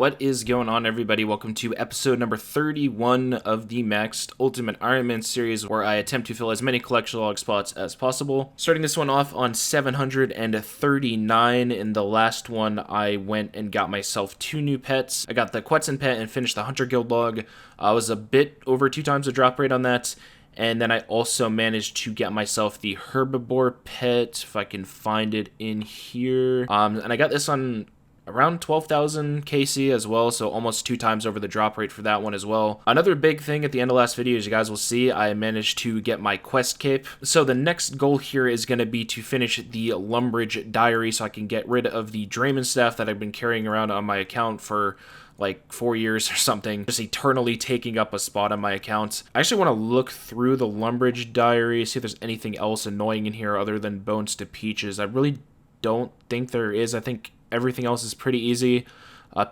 What is going on, everybody? Welcome to episode number 31 of the Maxed Ultimate Ironman series, where I attempt to fill as many collection log spots as possible. Starting this one off on 739. In the last one, I went and got myself 2 new pets. I got the Quetzin pet and finished the Hunter Guild log. I was a bit over 2 times the drop rate on that. And then I also managed to get myself the Herbivore pet, if I can find it in here. And I got this on around 12,000 KC as well, so almost 2 times over the drop rate for that one as well. Another big thing at the end of last video, as you guys will see, I managed to get my quest cape. So the next goal here is going to be to finish the Lumbridge diary so I can get rid of the Drayman staff that I've been carrying around on my account for like 4 years or something, just eternally taking up a spot on my account. I actually want to look through the Lumbridge diary, see if there's anything else annoying in here other than Bones to Peaches. I really don't think there is. I think everything else is pretty easy.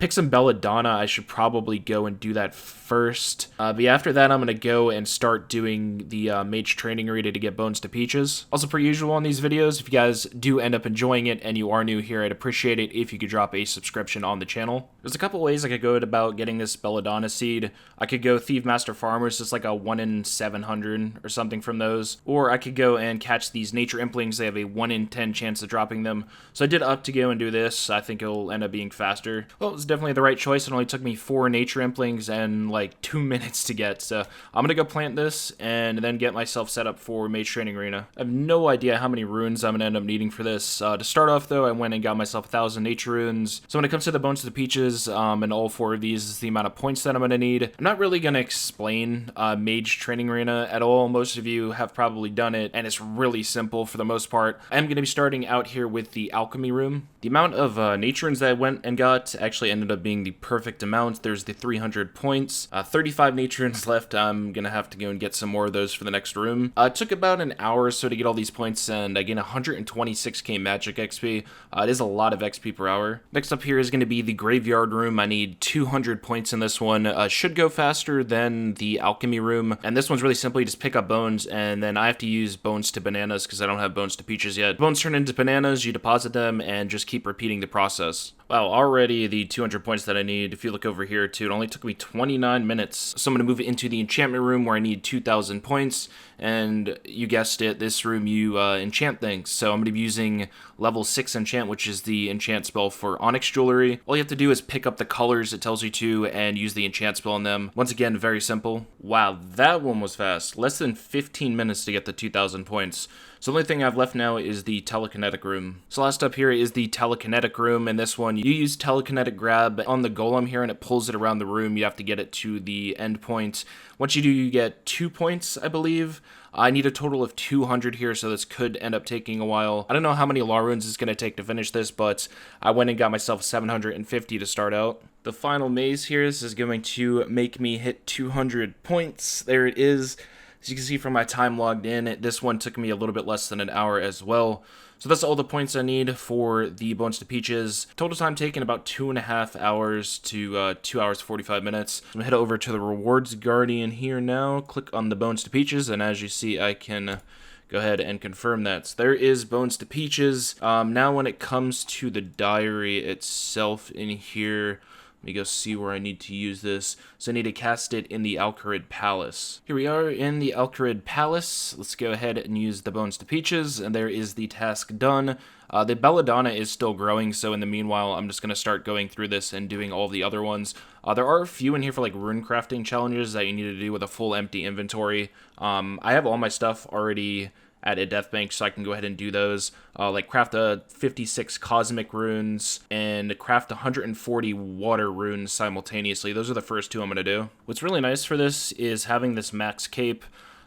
Pick some Belladonna. I should probably go and do that first. But yeah, after that, I'm going to go and start doing the Mage Training Arena to get Bones to Peaches. Also, per usual on these videos, if you guys do end up enjoying it and you are new here, I'd appreciate it if you could drop a subscription on the channel. There's a couple ways I could go about getting this Belladonna seed. I could go Thief Master Farmers, just like a 1 in 700 or something from those. Or I could go and catch these Nature Implings. They have a 1 in 10 chance of dropping them. So I did opt to go and do this. I think it'll end up being faster. Well, it was definitely the right choice. It only took me 4 Nature Implings and like 2 minutes to get. So I'm going to go plant this and then get myself set up for Mage Training Arena. I have no idea how many runes I'm going to end up needing for this. To start off though, I went and got myself 1,000 nature runes. So when it comes to the Bones to the Peaches, and all 4 of these is the amount of points that I'm going to need. I'm not really going to explain Mage Training Arena at all. Most of you have probably done it and it's really simple for the most part. I am going to be starting out here with the Alchemy Room. The amount of nature runes that I went and got actually ended up being the perfect amount. There's the 300 points, 35 nature runes left. I'm gonna have to go and get some more of those for the next room. It took about an hour or so to get all these points, and I gained 126k magic XP. It is a lot of XP per hour. Next up here is going to be the Graveyard Room. I need 200 points in this one. Should go faster than the Alchemy Room, and this one's really simple. You just pick up bones, and then I have to use bones to bananas because I don't have bones to peaches yet. Bones turn into bananas, you deposit them, and just keep repeating the process. Wow, already the 200 points that I need. If you look over here too, it only took me 29 minutes. So I'm going to move into the enchantment room where I need 2,000 points. And you guessed it, this room you enchant things. So I'm going to be using level 6 enchant, which is the enchant spell for onyx jewelry. All you have to do is pick up the colors it tells you to and use the enchant spell on them. Once again, very simple. Wow, that one was fast. Less than 15 minutes to get the 2,000 points. So the only thing I have left now is the telekinetic room. So last up here is the telekinetic room. In this one, you use telekinetic grab on the golem here and it pulls it around the room. You have to get it to the end point. Once you do, you get 2 points, I believe. I need a total of 200 here, so this could end up taking a while. I don't know how many law runes it's going to take to finish this, but I went and got myself 750 to start out. The final maze here is going to make me hit 200 points. There it is. As you can see from my time logged in, this one took me a little bit less than an hour as well. So that's all the points I need for the Bones to Peaches. Total time taken about 2.5 hours to 2 hours 45 minutes. So I'm going to head over to the Rewards Guardian here now. Click on the Bones to Peaches, and as you see, I can go ahead and confirm that. So there is Bones to Peaches. Now when it comes to the diary itself in here, let me go see where I need to use this. So I need to cast it in the Alcarid Palace. Here we are in the Alcarid Palace. Let's go ahead and use the Bones to Peaches, and there is the task done. The Belladonna is still growing, so in the meanwhile, I'm just going to start going through this and doing all the other ones. There are a few in here for like rune crafting challenges that you need to do with a full empty inventory. I have all my stuff already at a death bank, so I can go ahead and do those, like craft 56 cosmic runes and craft 140 water runes simultaneously. Those are the first 2 I'm going to do. What's really nice for this is having this max cape.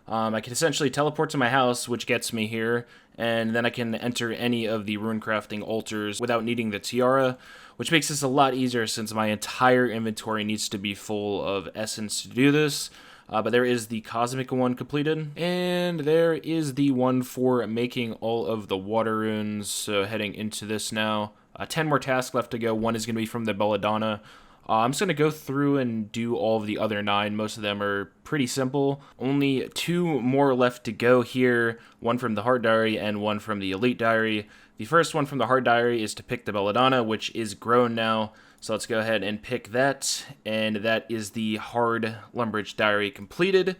I can essentially teleport to my house, which gets me here, and then I can enter any of the rune crafting altars without needing the tiara, which makes this a lot easier since my entire inventory needs to be full of essence to do this. But there is the cosmic one completed, and there is the one for making all of the water runes. So heading into this now, 10 more tasks left to go. One is going to be from the Belladonna. I'm just going to go through and do all of the other 9. Most of them are pretty simple. Only 2 more left to go here. One from the Heart Diary and one from the Elite Diary. The first one from the Heart Diary is to pick the Belladonna, which is grown now. So let's go ahead and pick that, and that is the hard Lumbridge diary completed.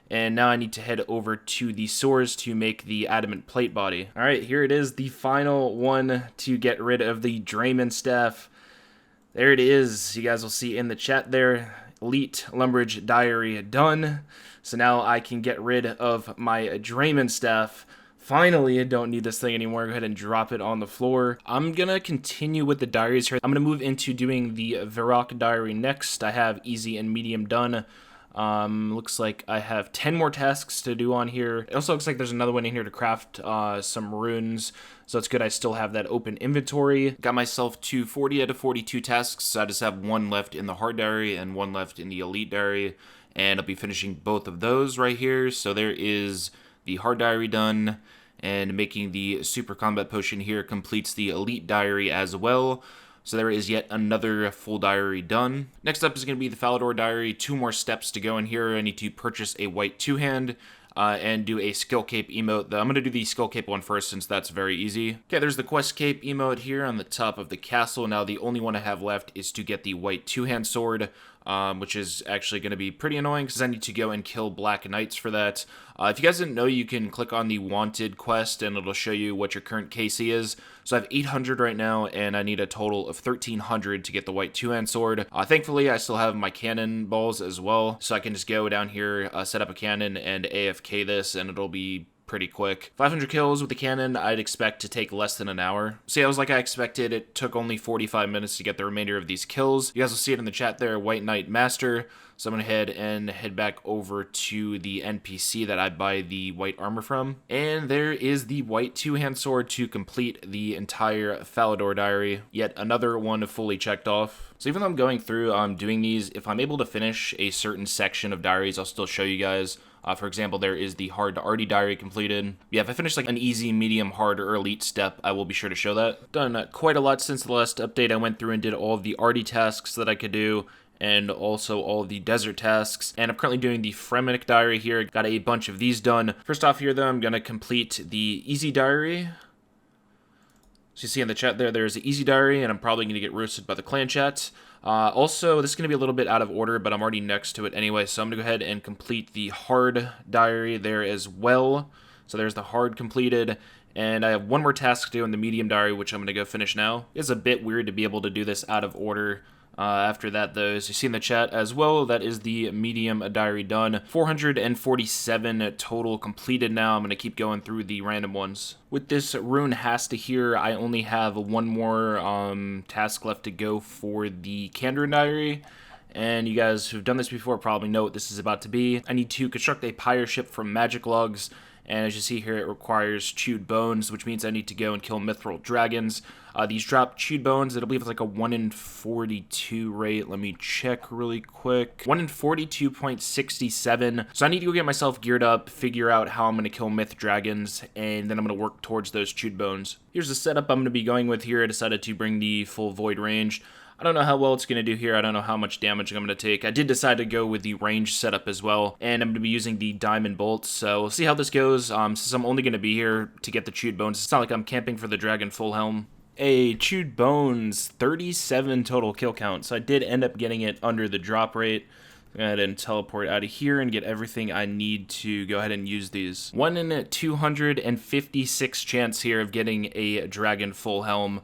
And now I need to head over to the swords to make the adamant plate body. All right, here it is, the final one to get rid of the Drayman staff. There it is. You guys will see in the chat there, Elite Lumbridge diary done. So now I can get rid of my Drayman staff. Finally, I don't need this thing anymore. Go ahead and drop it on the floor. I'm going to continue with the diaries here. I'm going to move into doing the Varrock diary next. I have easy and medium done. Looks like I have 10 more tasks to do on here. It also looks like there's another one in here to craft some runes. So it's good I still have that open inventory. Got myself to 40 out of 42 tasks. So I just have one left in the hard diary and one left in the elite diary. And I'll be finishing both of those right here. So there is the hard diary done, and making the super combat potion here completes the elite diary as well. So there is yet another full diary done. Next up is going to be the Falador diary. 2 more steps to go in here. I need to purchase a white 2-hand and do a skill cape emote. I'm going to do the skill cape one first since that's very easy. Okay, there's the quest cape emote here on the top of the castle. Now the only one I have left is to get the white 2-hand sword, which is actually going to be pretty annoying because I need to go and kill Black Knights for that. If you guys didn't know, you can click on the Wanted quest and it'll show you what your current KC is. So I have 800 right now, and I need a total of 1300 to get the white 2-hand sword. Thankfully, I still have my cannon balls as well, so I can just go down here, set up a cannon, and AFK this, and it'll be pretty quick. 500 kills with the cannon, I'd expect to take less than an hour. See, I was like I expected. It took only 45 minutes to get the remainder of these kills. You guys will see it in the chat there, White Knight Master. So I'm going to head back over to the NPC that I buy the white armor from. And there is the white 2-hand sword to complete the entire Falador diary. Yet another one fully checked off. So even though I'm going through doing these, if I'm able to finish a certain section of diaries, I'll still show you guys. For example, there is the hard to arty diary completed. Yeah, if I finish like an easy, medium, hard, or elite step, I will be sure to show that. Done quite a lot since the last update. I went through and did all of the arty tasks that I could do, and also all the desert tasks. And I'm currently doing the Fremennik diary here. Got a bunch of these done. First off here, though, I'm going to complete the easy diary. So you see in the chat there, there's the easy diary, and I'm probably going to get roasted by the clan chat. Also, this is going to be a little bit out of order, but I'm already next to it anyway, so I'm going to go ahead and complete the hard diary there as well. So there's the hard completed, and I have one more task to do in the medium diary, which I'm going to go finish now. It's a bit weird to be able to do this out of order. After that, though, as you see in the chat as well, that is the medium diary done. 447 total completed now. I'm going to keep going through the random ones. With this rune Hasta here, I only have one more task left to go for the Kandarin diary. And you guys who've done this before probably know what this is about to be. I need to construct a pyre ship from magic logs. And as you see here, it requires chewed bones, which means I need to go and kill mithril dragons. These drop chewed bones. I believe it's like a 1 in 42 rate. Let me check really quick. 1 in 42.67. So I need to go get myself geared up, figure out how I'm going to kill myth dragons, and then I'm going to work towards those chewed bones. Here's the setup I'm going to be going with here. I decided to bring the full void range. I don't know how well it's going to do here. I don't know how much damage I'm going to take. I did decide to go with the range setup as well, and I'm going to be using the diamond bolts, so we'll see how this goes. Since I'm only going to be here to get the chewed bones, it's not like I'm camping for the dragon full helm. A chewed bones, 37 total kill count, so I did end up getting it under the drop rate. Go ahead and teleport out of here and get everything I need to go ahead and use these. 1 in 256 chance here of getting a dragon full helm.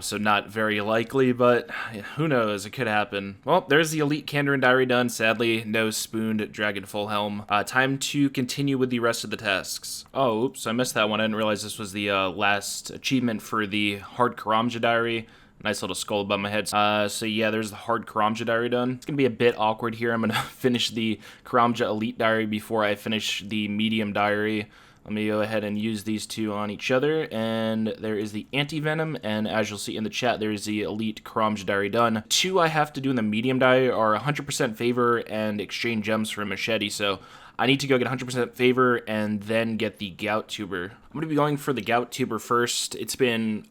So not very likely, but who knows, it could happen. Well, there's the Elite Kandarin diary done. Sadly, no spooned dragon full helm. Time to continue with the rest of the tasks. Oh, oops, I missed that one. I didn't realize this was the last achievement for the hard Karamja diary. Nice little skull above my head. So yeah, there's the hard Karamja diary done. It's gonna be a bit awkward here. I'm gonna finish the Karamja Elite diary before I finish the medium diary. Let me go ahead and use these two on each other, and there is the anti-venom, and as you'll see in the chat, there is the elite Karamja diary done. 2 I have to do in the medium diary are 100% favor and exchange gems for a machete, so I need to go get 100% favor and then get the gout tuber. I'm going to be going for the gout tuber first. It's been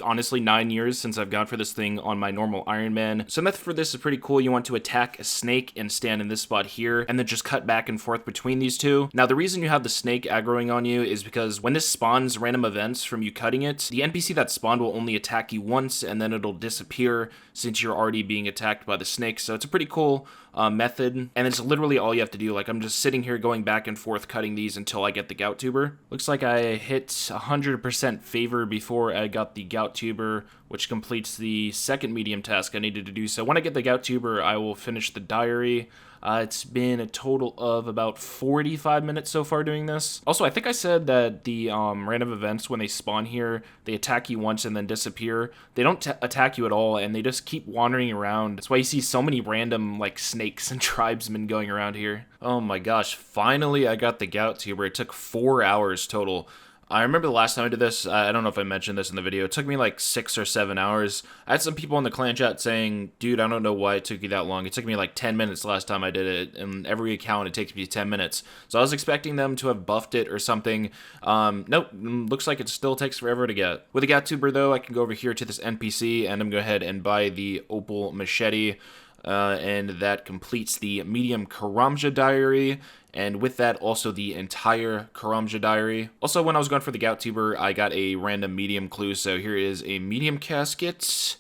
honestly 9 years since I've gone for this thing on my normal Ironman. So the method for this is pretty cool. You want to attack a snake and stand in this spot here, and then just cut back and forth between these two. Now the reason you have the snake aggroing on you is because when this spawns random events from you cutting it, the NPC that spawned will only attack you once, and then it'll disappear since you're already being attacked by the snake. So it's a pretty cool method, and it's literally all you have to do. Like, I'm just sitting here going back and forth cutting these until I get the gout tuber. Looks like I hit 100% favor before I got the gout tuber, which completes the second medium task I needed to do. So when I get the gout tuber, I will finish the diary. It's been a total of about 45 minutes so far doing this. Also, I think I said that the random events, when they spawn here, they attack you once and then disappear. They don't attack you at all, and they just keep wandering around. That's why you see so many random, like, snakes and tribesmen going around here. Oh my gosh, finally I got the gout tuber. It took 4 hours total. I remember the last time I did this, I don't know if I mentioned this in the video, it took me like 6 or 7 hours. I had some people in the clan chat saying, dude, I don't know why it took you that long. It took me like 10 minutes last time I did it, and every account it takes me 10 minutes. So I was expecting them to have buffed it or something. Nope, looks like it still takes forever to get. With the gout tuber though, I can go over here to this NPC, and I'm going to go ahead and buy the opal machete. And that completes the medium Karamja diary, and with that also the entire Karamja diary. Also, when I was going for the gout tuber, I got a random medium clue, so here is a medium casket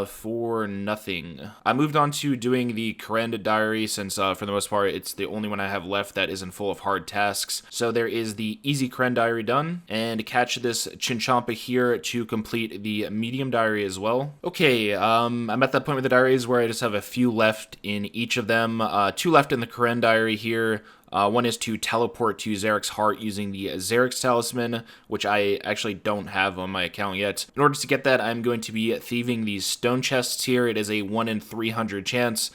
for nothing. I moved on to doing the Karanda diary since for the most part it's the only one I have left that isn't full of hard tasks. So there is the easy Karen diary done, and catch this Chinchampa here to complete the medium diary as well. Okay, I'm at that point with the diaries where I just have a few left in each of them. 2 left in the Karen diary here. One is to teleport to Zarek's heart using the Zarek's talisman, which I actually don't have on my account yet. In order to get that, I'm going to be thieving these stone chests here. It is a 1 in 300 chance,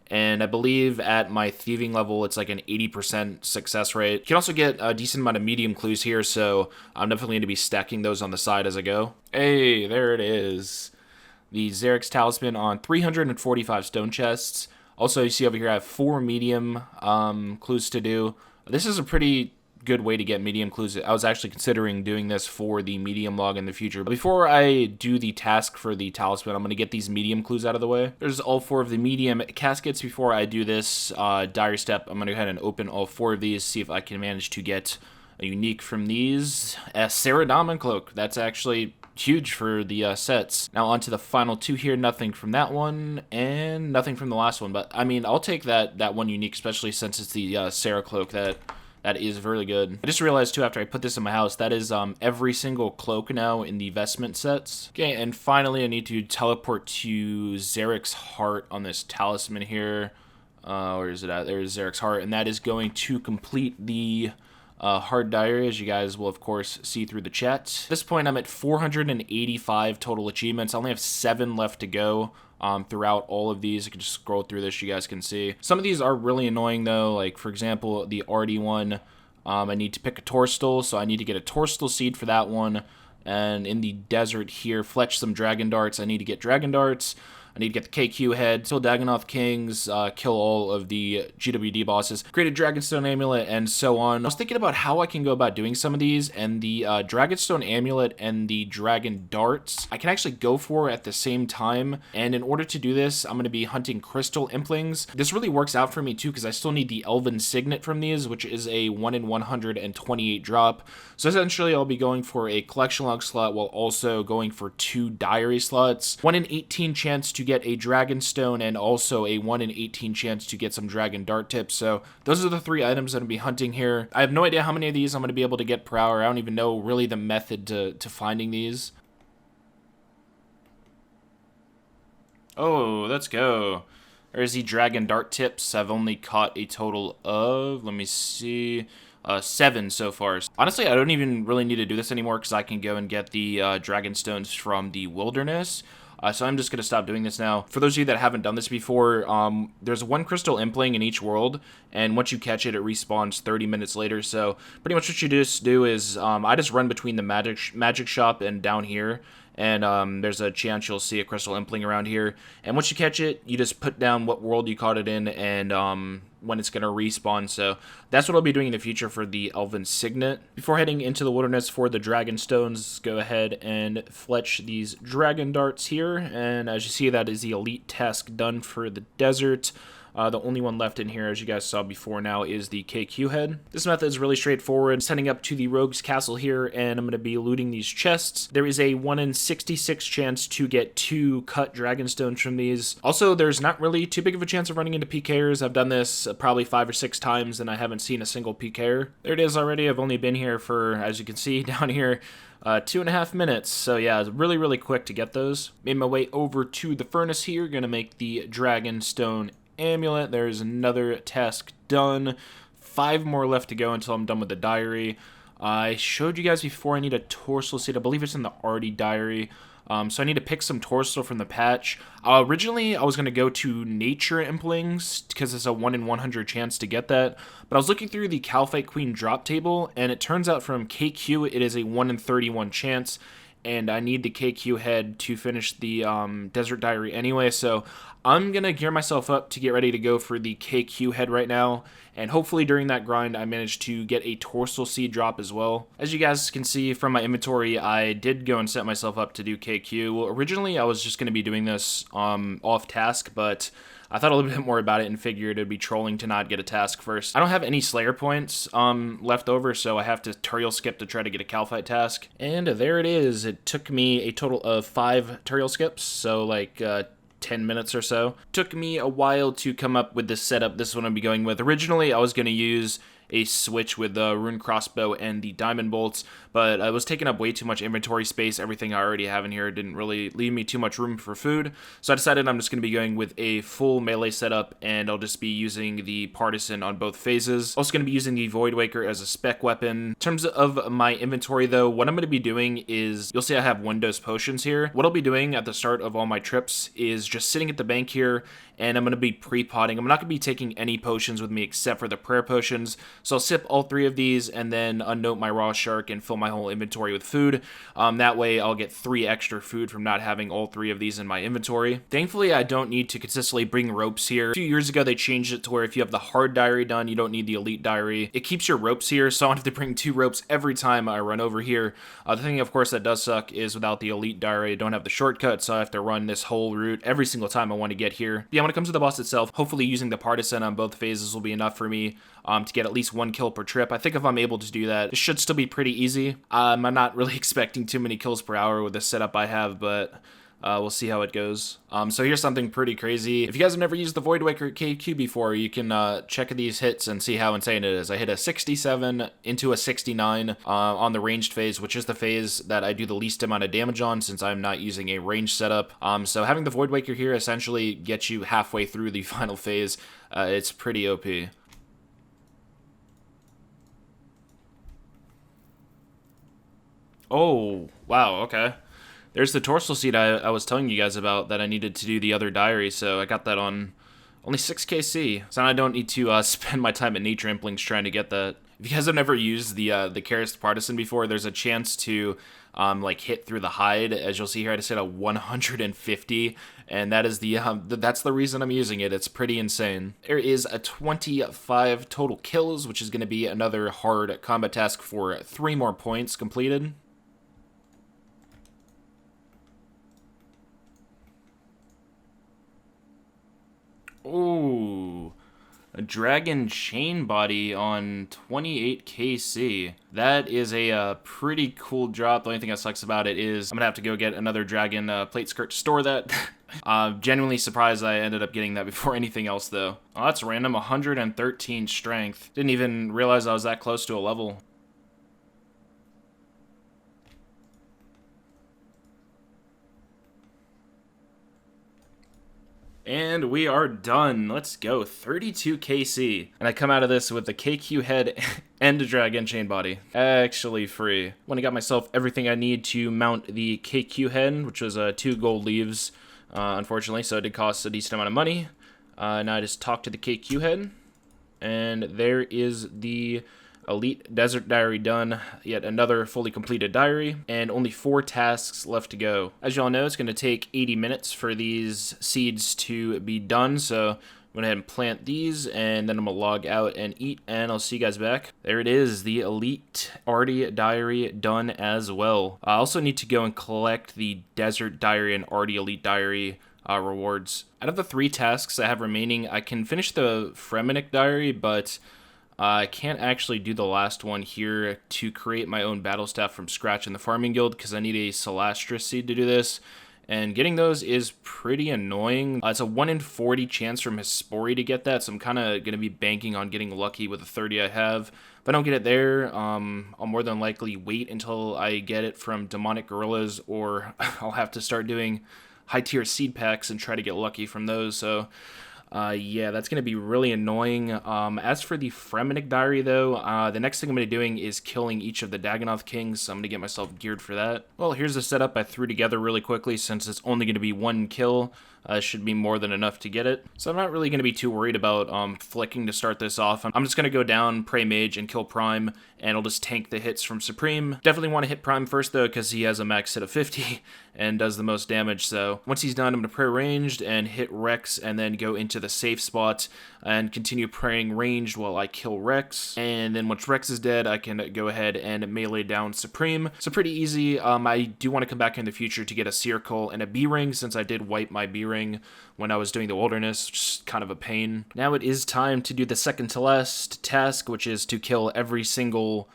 and I believe at my thieving level, it's like an 80% success rate. You can also get a decent amount of medium clues here, so I'm definitely going to be stacking those on the side as I go. Hey, there it is. The Zarek's talisman on 345 stone chests. Also, you see over here I have 4 medium clues to do. This is a pretty good way to get medium clues. I was actually considering doing this for the medium log in the future. But before I do the task for the talisman, I'm going to get these medium clues out of the way. There's all 4 of the medium caskets. Before I do this diary step, I'm going to go ahead and open all 4 of these, see if I can manage to get a unique from these. A Saradomin cloak. That's actually huge for the sets. Now on to the final 2 here. Nothing from that one, and nothing from the last one. But I mean, I'll take that one unique, especially since it's the Sarah cloak. That is really good. I just realized too, after I put this in my house, that is every single cloak now in the vestment sets. Okay, and finally I need to teleport to Zarek's heart on this talisman here. Where is it at? There's Zarek's heart, and that is going to complete the hard diary, as you guys will of course see through the chat. At this point I'm at 485 total achievements. I only have 7 left to go throughout all of these. I can just scroll through this, you guys can see. Some of these are really annoying though, like for example the RD one, I need to pick a Torstal, so I need to get a Torstal seed for that one. And in the desert here, fletch some dragon darts. I need to get dragon darts. I need to get the KQ head, kill Dagonoth Kings, kill all of the GWD bosses, create a Dragonstone Amulet, and so on. I was thinking about how I can go about doing some of these, and the Dragonstone Amulet and the Dragon Darts, I can actually go for at the same time. And in order to do this, I'm going to be hunting Crystal Implings. This really works out for me too, because I still need the Elven Signet from these, which is a 1 in 128 drop. So essentially, I'll be going for a collection log slot while also going for 2 diary slots. 1 in 18 chance to get a Dragonstone, and also a 1 in 18 chance to get some Dragon Dart tips. So those are the 3 items that I'm going to be hunting here. I have no idea how many of these I'm going to be able to get per hour. I don't even know really the method to finding these. Oh, let's go. There's the Dragon Dart tips. I've only caught a total of, let me see, 7 so far. Honestly, I don't even really need to do this anymore because I can go and get the Dragon Stones from the Wilderness. So I'm just going to stop doing this now. For those of you that haven't done this before, there's 1 crystal impling in each world, and once you catch it, it respawns 30 minutes later. So pretty much what you just do is, I just run between the magic shop and down here, and there's a chance you'll see a crystal impling around here. And once you catch it, you just put down what world you caught it in, and when it's going to respawn. So that's what I'll be doing in the future for the Elven Signet. Before heading into the wilderness for the Dragon Stones, go ahead and fletch these Dragon Darts here. And as you see, that is the elite task done for the desert. The only one left in here, as you guys saw before now, is the KQ head. This method is really straightforward. Sending up to the Rogue's Castle here, and I'm going to be looting these chests. There is a 1 in 66 chance to get 2 cut Dragonstones from these. Also, there's not really too big of a chance of running into PKers. I've done this probably 5 or 6 times, and I haven't seen a single PKer. There it is already. I've only been here for, as you can see down here, 2.5 minutes. So yeah, it's really quick to get those. Made my way over to the furnace here. Going to make the Dragonstone amulet. There's another task done. 5 more left to go until I'm done with the diary. I showed you guys before I need a torso seed. I believe it's in the Artie diary. So I need to pick some torso from the patch. Originally, I was going to go to Nature Implings because it's a 1 in 100 chance to get that. But I was looking through the Calphite Queen drop table, and it turns out from KQ, it is a 1 in 31 chance. And I need the KQ head to finish the Desert Diary anyway, so I'm going to gear myself up to get ready to go for the KQ head right now, and hopefully during that grind I managed to get a Torsal Seed drop as well. As you guys can see from my inventory, I did go and set myself up to do KQ. Well, originally I was just going to be doing this off task, but I thought a little bit more about it and figured it'd be trolling to not get a task first. I don't have any Slayer points left over, so I have to Turiel skip to try to get a Calphite task. And there it is. It took me a total of 5 Turiel skips, so like 10 minutes or so. Took me a while to come up with this setup. This is what I'll be going with. Originally, I was going to use a switch with the Rune Crossbow and the Diamond Bolts, but I was taking up way too much inventory space. Everything I already have in here didn't really leave me too much room for food, so I decided I'm just going to be going with a full melee setup, and I'll just be using the Partisan on both phases. Also going to be using the Voidwaker as a spec weapon. In terms of my inventory though, what I'm going to be doing is, you'll see I have Windows potions here. What I'll be doing at the start of all my trips is just sitting at the bank here, and I'm going to be pre-potting. I'm not going to be taking any potions with me except for the prayer potions, so I'll sip all 3 of these and then unnote my raw shark and fill my whole inventory with food. That way I'll get 3 extra food from not having all 3 of these in my inventory. Thankfully, I don't need to consistently bring ropes here. A few years ago, they changed it to where if you have the hard diary done, you don't need the elite diary. It keeps your ropes here, so I don't have to bring 2 ropes every time I run over here. The thing, of course, that does suck is without the elite diary, I don't have the shortcut, so I have to run this whole route every single time I want to get here. But yeah, when it comes to the boss itself, hopefully using the Partisan on both phases will be enough for me to get at least 1 kill per trip. I think if I'm able to do that, it should still be pretty easy. I'm not really expecting too many kills per hour with the setup I have, but we'll see how it goes. So here's something pretty crazy. If you guys have never used the Voidwaker KQ before, you can check these hits and see how insane it is. I hit a 67 into a 69 on the ranged phase, which is the phase that I do the least amount of damage on since I'm not using a ranged setup. So having the Voidwaker here essentially gets you halfway through the final phase. It's pretty OP. Oh, wow, okay. There's the Torsal Seed I was telling you guys about that I needed to do the other diary, so I got that on only 6kc. So now I don't need to spend my time at Nature Implings trying to get that. If you guys have never used the Karist Partisan before, there's a chance to like hit through the hide. As you'll see here, I just hit a 150, and that is that's the reason I'm using it. It's pretty insane. There is a 25 total kills, which is going to be another hard combat task for 3 more points completed. Ooh, a Dragon Chain Body on 28kc. That is a pretty cool drop. The only thing that sucks about it is I'm gonna have to go get another Dragon plate skirt to store that. Genuinely surprised I ended up getting that before anything else though. Oh, that's random. 113 strength. Didn't even realize I was that close to a level. And we are done. Let's go. 32kc. And I come out of this with the KQ head and a Dragon Chain Body. Actually free. When I got myself everything I need to mount the KQ head, which was 2 gold leaves, unfortunately, so it did cost a decent amount of money. Now I just talk to the KQ head, and there is the Elite Desert Diary done, yet another fully completed diary, and only 4 tasks left to go. As y'all know, it's going to take 80 minutes for these seeds to be done, so I'm going to go ahead and plant these, and then I'm going to log out and eat, and I'll see you guys back. There it is, the Elite Arty Diary done as well. I also need to go and collect the Desert Diary and Arty Elite Diary rewards. Out of the 3 tasks I have remaining, I can finish the Fremenic Diary, but I can't actually do the last one here to create my own battle staff from scratch in the farming guild, because I need a Celastris seed to do this. And getting those is pretty annoying. It's a 1 in 40 chance from Hespori to get that, so I'm kind of going to be banking on getting lucky with the 30 I have. If I don't get it there, I'll more than likely wait until I get it from Demonic Gorillas, or I'll have to start doing high-tier seed packs and try to get lucky from those. So yeah, that's going to be really annoying. As for the Fremenic Diary, though, the next thing I'm going to be doing is killing each of the Dagonoth Kings, so I'm going to get myself geared for that. Well, here's the setup I threw together really quickly, since it's only going to be 1 kill. Should be more than enough to get it. So I'm not really going to be too worried about flicking to start this off. I'm just going to go down, pray Mage, and kill Prime, and I'll just tank the hits from Supreme. Definitely want to hit Prime first, though, because he has a max hit of 50 and does the most damage. So once he's done, I'm going to pray Ranged and hit Rex, and then go into the safe spot and continue praying Ranged while I kill Rex. And then once Rex is dead, I can go ahead and melee down Supreme. So pretty easy. I do want to come back in the future to get a Circle and a B-Ring, since I did wipe my B-Ring when I was doing the Wilderness, just kind of a pain. Now it is time to do the second to last task, which is to kill every single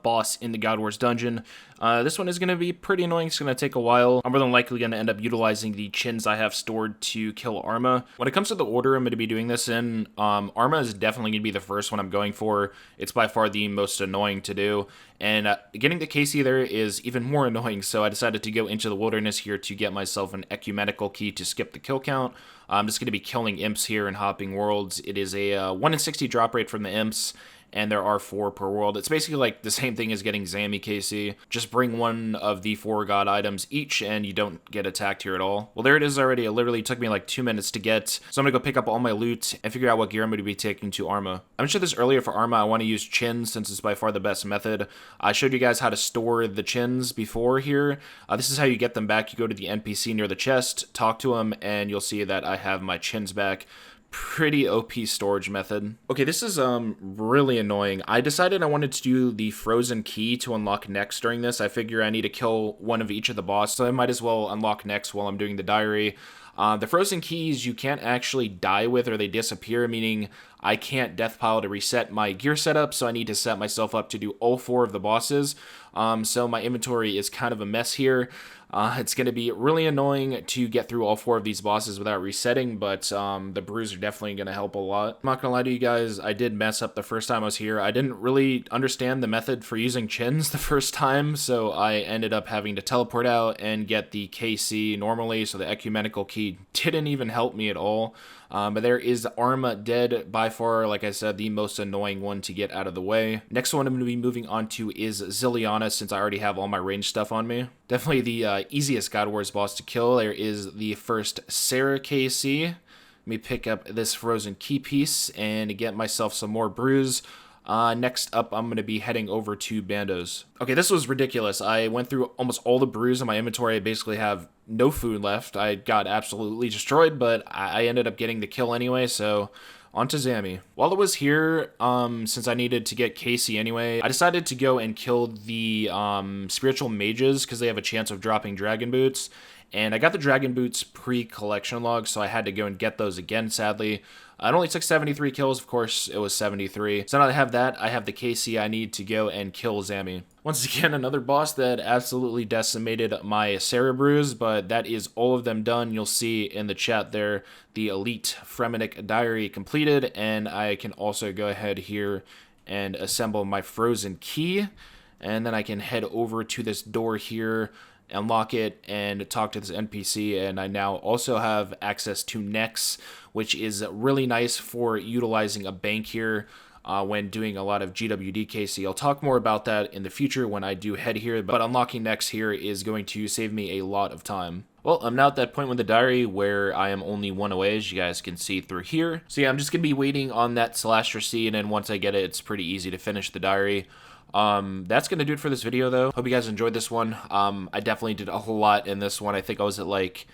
boss in the God Wars dungeon. This one is going to be pretty annoying. It's going to take a while. I'm more than likely going to end up utilizing the chins I have stored to kill Arma. When it comes to the order I'm going to be doing this in, Arma is definitely going to be the first one I'm going for. It's by far the most annoying to do, and getting the KC there is even more annoying, so I decided to go into the Wilderness here to get myself an ecumenical key to skip the kill count. I'm just going to be killing imps here and hopping worlds. It is a 1 in 60 drop rate from the imps, and there are 4 per world. It's basically like the same thing as getting Zami KC. Just bring one of the 4 god items each, and you don't get attacked here at all. Well, there it is already. It literally took me like 2 minutes to get, so I'm gonna go pick up all my loot and figure out what gear I'm gonna be taking to Arma. I mentioned this earlier. For Arma, I want to use chins, since it's by far the best method. I showed you guys how to store the chins before here. This is how you get them back. You go to the NPC near the chest, talk to him, and you'll see that I have my chins back. Pretty OP storage method. Okay, this is really annoying. I decided I wanted to do the frozen key to unlock next during this. I figure I need to kill one of each of the boss, so I might as well unlock next while I'm doing the diary. The frozen keys you can't actually die with, or they disappear, meaning I can't death pile to reset my gear setup, so I need to set myself up to do all 4 of the bosses. So my inventory is kind of a mess here. It's going to be really annoying to get through all 4 of these bosses without resetting, but the brews are definitely going to help a lot. I'm not going to lie to you guys, I did mess up the first time I was here. I didn't really understand the method for using chins the first time, so I ended up having to teleport out and get the KC normally, so the ecumenical key didn't even help me at all. But there is Arma dead, by far, like I said, the most annoying one to get out of the way. Next one I'm going to be moving on to is Ziliana, since I already have all my range stuff on me. Definitely the easiest God Wars boss to kill. There is the first Sarah KC. Let me pick up this frozen key piece and get myself some more brews. Next up, I'm going to be heading over to Bandos. Okay, this was ridiculous. I went through almost all the brews in my inventory. I basically have no food left. I got absolutely destroyed, but I ended up getting the kill anyway, so on to Zami. While I was here, since I needed to get Casey anyway, I decided to go and kill the spiritual mages, because they have a chance of dropping dragon boots. And I got the dragon boots pre-collection log, so I had to go and get those again, sadly. It only took 73 kills, of course, it was 73. So now that I have that, I have the KC I need to go and kill Zami. Once again, another boss that absolutely decimated my Sarah brews, but that is all of them done. You'll see in the chat there, the Elite Fremenic Diary completed, and I can also go ahead here and assemble my frozen key, and then I can head over to this door here, unlock it, and talk to this NPC, and I now also have access to Nex, which is really nice for utilizing a bank here when doing a lot of GWD KC. I'll talk more about that in the future when I do head here, but unlocking Nex here is going to save me a lot of time. Well, I'm now at that point with the diary where I am only 1 away, as you guys can see through here. So yeah, I'm just going to be waiting on that Celastris seed, and once I get it, it's pretty easy to finish the diary. That's gonna do it for this video though. Hope you guys enjoyed this one. I definitely did a whole lot in this one. I think I was at like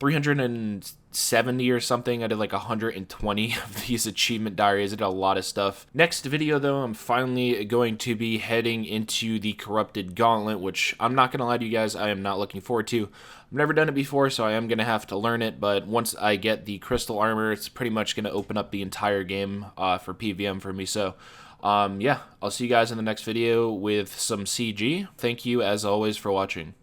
370 or something. I did like 120 of these achievement diaries. I did a lot of stuff. Next video though, I'm finally going to be heading into the Corrupted Gauntlet, which I'm not gonna lie to you guys, I am not looking forward to. I've never done it before, so I am gonna have to learn it, but once I get the crystal armor, it's pretty much gonna open up the entire game for PVM for me. So yeah, I'll see you guys in the next video with some CG. Thank you as always for watching.